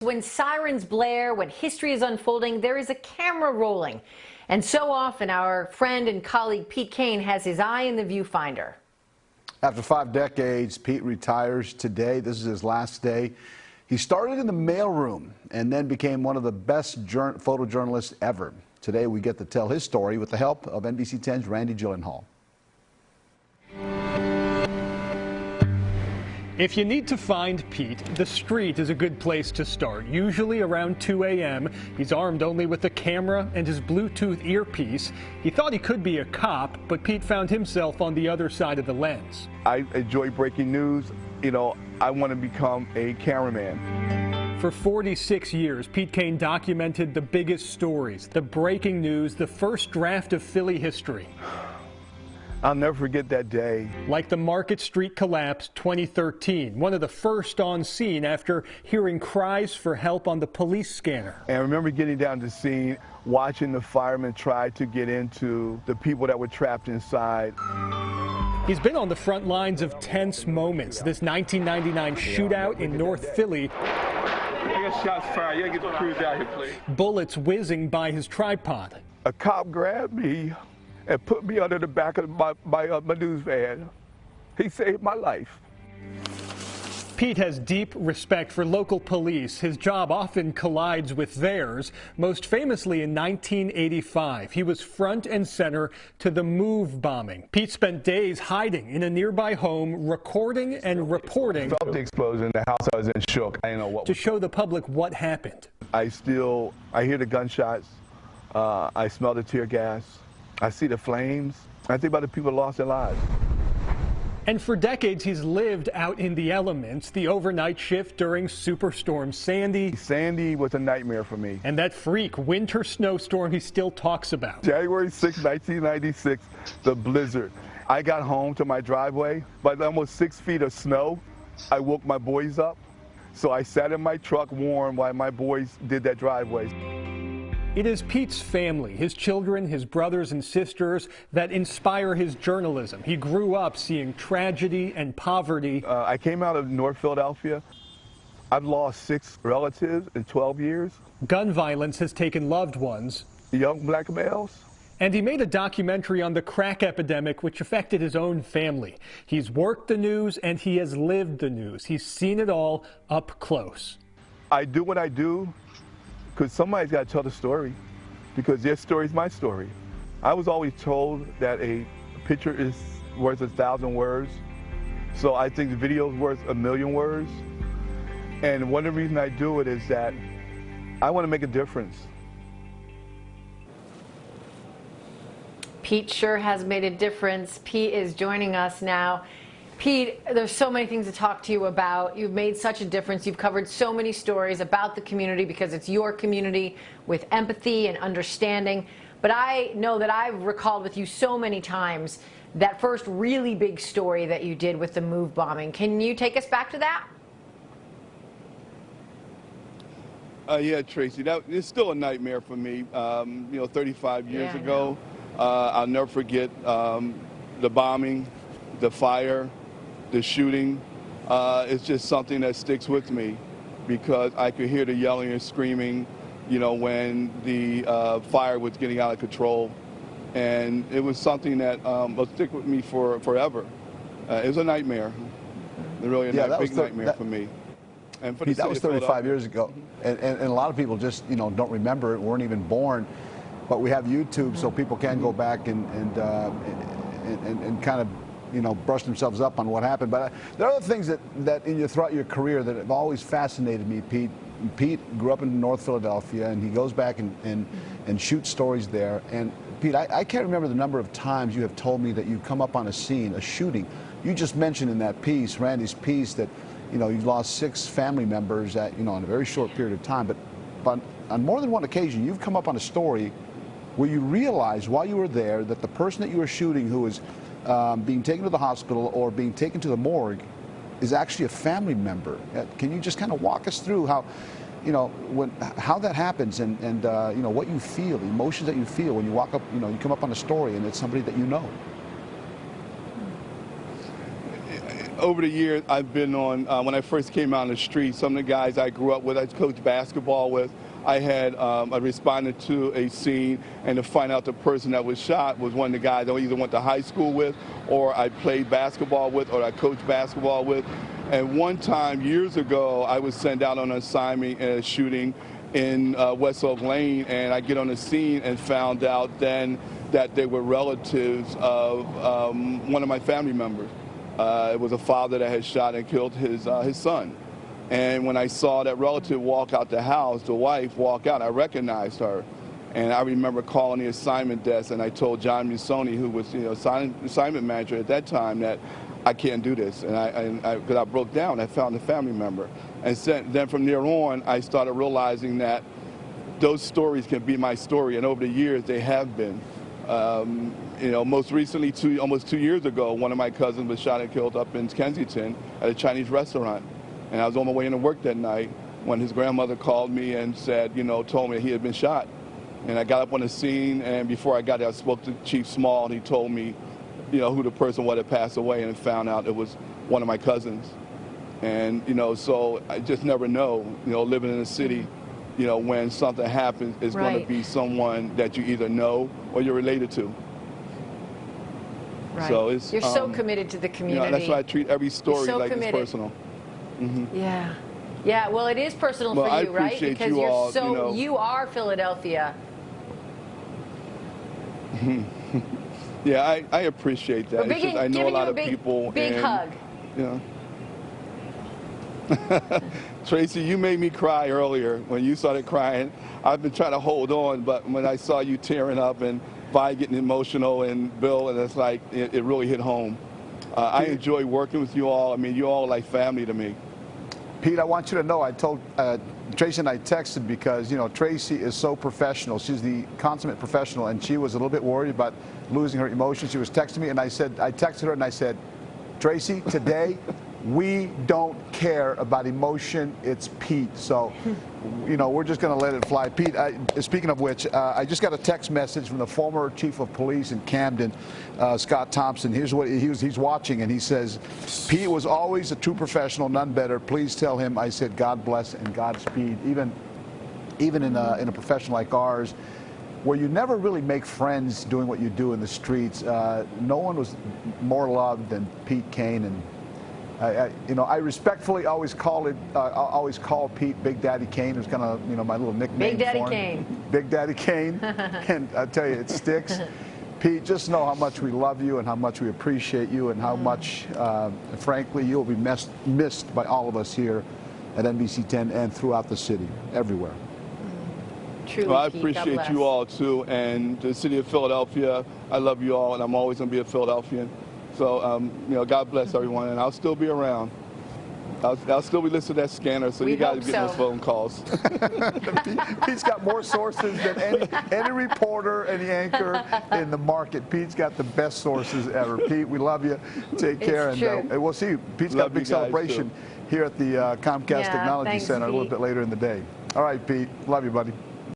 When sirens blare, when history is unfolding, there is a camera rolling. And so often our friend and colleague Pete Kane has his eye in the viewfinder. After 5 decades, Pete retires today. This is his last day. He started in the mailroom and then became one of the best photojournalists ever. Today we get to tell his story with the help of NBC10's Randy Gyllenhaal. If you need to find Pete, the street is a good place to start. Usually around 2 a.m. He's armed only with a camera and his Bluetooth earpiece. He thought he could be a cop, but Pete found himself on the other side of the lens. I enjoy breaking news. I want to become a cameraman. For 46 years, Pete Kane documented the biggest stories, the breaking news, the first draft of Philly history. I'll never forget that day. Like the Market Street collapse 2013, one of the first on scene after hearing cries for help on the police scanner. And I remember getting down to the scene, watching the firemen try to get into the people that were trapped inside. He's been on the front lines of tense moments. This 1999 shootout in North Philly. I got shots fired. You gotta get the crews out here, please. Bullets whizzing by his tripod. A cop grabbed me and put me under the back of my news van. He saved my life. Pete has deep respect for local police. His job often collides with theirs. Most famously in 1985, he was front and center to the Move bombing. Pete spent days hiding in a nearby home, recording and reporting. I felt the explosion. The house I was in shook. I didn't know what. To show the public what happened. I hear the gunshots. I smell the tear gas. I see the flames. I think about the people who lost their lives. And for decades, he's lived out in the elements, the overnight shift during Superstorm Sandy. Sandy was a nightmare for me. And that freak winter snowstorm he still talks about. January 6, 1996, the blizzard. I got home to my driveway. By almost 6 feet of snow, I woke my boys up. So I sat in my truck warm while my boys did that driveway. It is Pete's family, his children, his brothers and sisters, that inspire his journalism. He grew up seeing tragedy and poverty. I came out of North Philadelphia. I've lost 6 relatives in 12 years. Gun violence has taken loved ones. Young black males. And he made a documentary on the crack epidemic, which affected his own family. He's worked the news and he has lived the news. He's seen it all up close. I do what I do because somebody's got to tell the story, because their story is my story. I was always told that a picture is worth 1,000 words. So I think the video is worth 1,000,000 words. And one of the reasons I do it is that I want to make a difference. Pete sure has made a difference. Pete is joining us now. Pete, there's so many things to talk to you about. You've made such a difference. You've covered so many stories about the community because it's your community, with empathy and understanding. But I know that I've recalled with you so many times that first really big story that you did with the Move bombing. Can you take us back to that? Yeah, Tracy, it's still a nightmare for me. 35 years ago, I'll never forget the bombing, the fire, the shooting. It's just something that sticks with me because I could hear the yelling and screaming, when the fire was getting out of control. And it was something that will stick with me forever. It was a nightmare, really a big nightmare for me. And for Pete, that was 35 years ago. And a lot of people just, don't remember it, weren't even born. But we have YouTube so people can go back and kind of, brush themselves up on what happened. But there are other things that throughout your career that have always fascinated me, Pete. Pete grew up in North Philadelphia, and he goes back and shoots stories there. And Pete, I can't remember the number of times you have told me that you come up on a scene, a shooting. You just mentioned in that piece, Randy's piece, that you've lost 6 family members in a very short period of time. But on more than one occasion, you've come up on a story where you realized while you were there that the person that you were shooting, who was being taken to the hospital or being taken to the morgue, is actually a family member. Can you just kind of walk us through how that happens and what you feel, the emotions that you feel when you walk up, you come up on a story and it's somebody that you know? over the years, I've been on, when I first came out on the street, some of the guys I grew up with, I coached basketball with, I responded to a scene, and to find out the person that was shot was one of the guys I either went to high school with, or I played basketball with, or I coached basketball with. And one time, years ago, I was sent out on an assignment in a shooting in West Oak Lane, and I get on the scene and found out then that they were relatives of one of my family members. It was a father that had shot and killed his son. And when I saw that relative walk out the house, the wife walk out, I recognized her. And I remember calling the assignment desk, and I told John Musoni, who was assignment manager at that time, that I can't do this. And because I broke down, I found a family member. And then from there on, I started realizing that those stories can be my story. And over the years, they have been. Most recently, almost 2 years ago, one of my cousins was shot and killed up in Kensington at a Chinese restaurant. And I was on my way into work that night when his grandmother called me and said, told me that he had been shot. And I got up on the scene, and before I got there, I spoke to Chief Small, and he told me, who the person was that passed away, and found out it was one of my cousins. And, so I just never know, living in a city, when something happens, it's going to be someone that you either know or you're related to. Right. So it's, you're so committed to the community. That's why I treat every story so like committed. It's personal. Mm-hmm. Yeah. Yeah, well, it is personal for you, right? Because you all, you are Philadelphia. Yeah, I appreciate that. It's just, I know a lot of people. Big hug. Tracy, you made me cry earlier when you started crying. I've been trying to hold on, but when I saw you tearing up and Vi getting emotional and Bill, and it's like it really hit home. I enjoy working with you all. I mean, you all are like family to me. Pete, I want you to know I told Tracy and I texted because, Tracy is so professional. She's the consummate professional, and she was a little bit worried about losing her emotions. She was texting me, and I texted her and I said, Tracy, today we don't care about emotion. It's Pete. So, we're just going to let it fly. Pete, speaking of which, I just got a text message from the former chief of police in Camden, Scott Thompson. Here's what he's watching, and he says, Pete was always a true professional, none better. Please tell him I said God bless and Godspeed. Even in a profession like ours, where you never really make friends doing what you do in the streets, no one was more loved than Pete Kane. And I respectfully always call Pete Big Daddy Kane. It was kind of my little nickname. Big Daddy for him. Kane. Big Daddy Kane. And I tell you, it sticks. Pete, just know how much we love you and how much we appreciate you and how much, frankly, you'll be missed by all of us here at NBC10 and throughout the city, everywhere. Truly, well, I Pete, appreciate you all too, and the city of Philadelphia. I love you all, and I'm always going to be a Philadelphian. So, God bless everyone, and I'll still be around. I'll still be listening to that scanner, so you guys get those phone calls. Pete's got more sources than any reporter, any anchor in the market. Pete's got the best sources ever. Pete, we love you. Take care, and we'll see you. Pete's got a big celebration here at the Comcast Technology Center a little bit later in the day. All right, Pete. Love you, buddy.